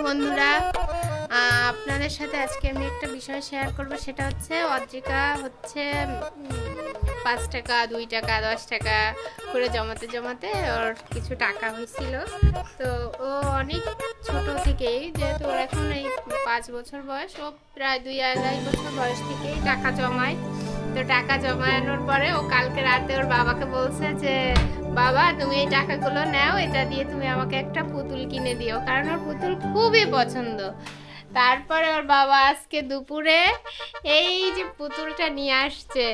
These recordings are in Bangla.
বন্ধুরা, আপনাদের সাথে আজকে আমি একটা বিষয় শেয়ার করব। সেটা হচ্ছে অদ্রিকা হচ্ছে 5 টাকা 2 টাকা 10 টাকা করে জমাতে জমাতে ওর কিছু টাকা হয়েছিল। তো ও অনেক ছোট থেকেই, যেহেতু ওর এখন এই 5 বছর বয়স, ও প্রায় 2-2.5 বছর বয়স থেকেই টাকা জমায়। তো টাকা জমানোর পরে ও কালকে রাতে ওর বাবাকে বলছে যে বাবা তুমি এই টাকাগুলো নাও, এটা দিয়ে তুমি আমাকে একটা পুতুল কিনে দিও, কারণ ওর পুতুল খুবই পছন্দ। তারপরে ওর বাবা আজকে দুপুরে এই যে পুতুলটা নিয়ে আসছে,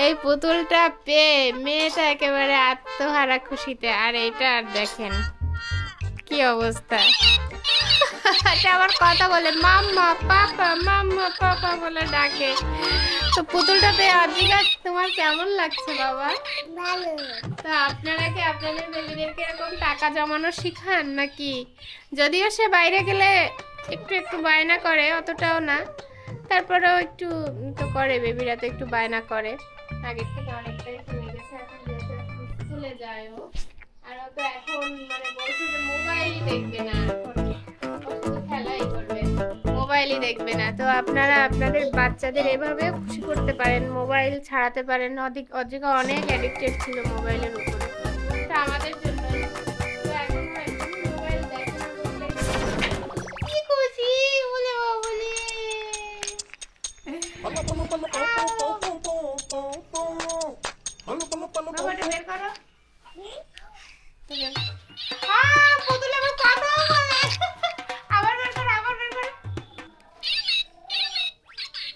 এই পুতুলটা পেয়ে মেয়েটা একেবারে আত্মহারা খুশিতে। আর এটা দেখেন কি অবস্থা, আবার কথা বলে মাম্মা পাপা বলে ডাকে। তো পুতুলটা পেয়ে অদ্রিকা তোমার কেমন লাগছে বাবা? ভালো। তো আপনারা কি আপনাদের বেবিদেরকে এরকম টাকা জমানো শিখান নাকি? যদিও সে বাইরে গেলে একটু একটু বায়না করে, অতটাও না, তারপরেও একটু তো করে, বেবিরা তো একটু বায়না করে। আগের থেকে অনেকটাই কমে গেছে, এখন যেহেতু স্কুলে যায় ও, আর ও তো এখন মানে বলছে যে মোবাইলই দেখবে না, খেলাই করবে, মোবাইলই দেখবে না। তো আপনারা আপনাদের বাচ্চাদের এভাবে খুশি করতে পারেন, মোবাইল ছাড়াতে পারেন। অদ্রিকা অনেক অ্যাডিক্টেড ছিল মোবাইলের উপরে, তো আমাদের জন্য মোবাইল দেখে না বললে কি খুশি বলে বলে। বাবাটা বের করো। পুতুল আবার কথা বলে। আবার বের করো, আবার বের করো।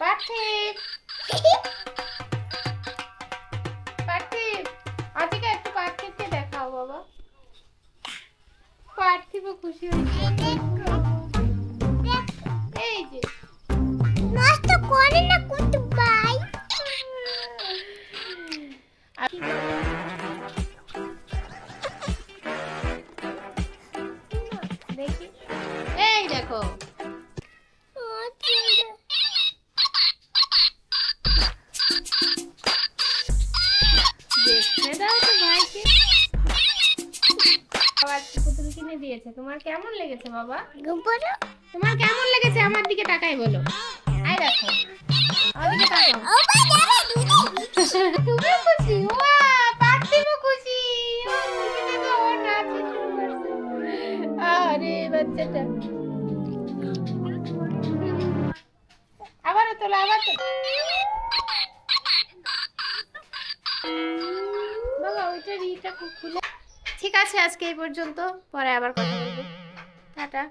পার্থিব, পার্থিব, আজকে একটু পার্থিবকে দেখাও বাবা। পার্থিবও খুশি হয়েছে। এই যে নষ্ট করে না কুতু ভাই। দেখি, এই দেখো দেখতে দাও তো ভাইকে। আবার পুতুল কিনে দিয়েছে। তোমার কেমন লেগেছে বাবা? গোবরো তোমার কেমন লেগেছে? আমার দিকে তাকাই বলো। আই দেখো, ওদিকে তাকাও। ও ভাই যাবে তুমিও খুশি? ওয়া, পার্থিবও খুশি। ও খুশি দেখো, ও নাচতে শুরু করছে। আরে বাচ্চাটা, আবারও তোলো, আবার তোলো বাবা, ওইটার ইটা খুলে। ঠিক আছে, আজকে এই পর্যন্ত, পরে আবার কথা বলবো। টাটা।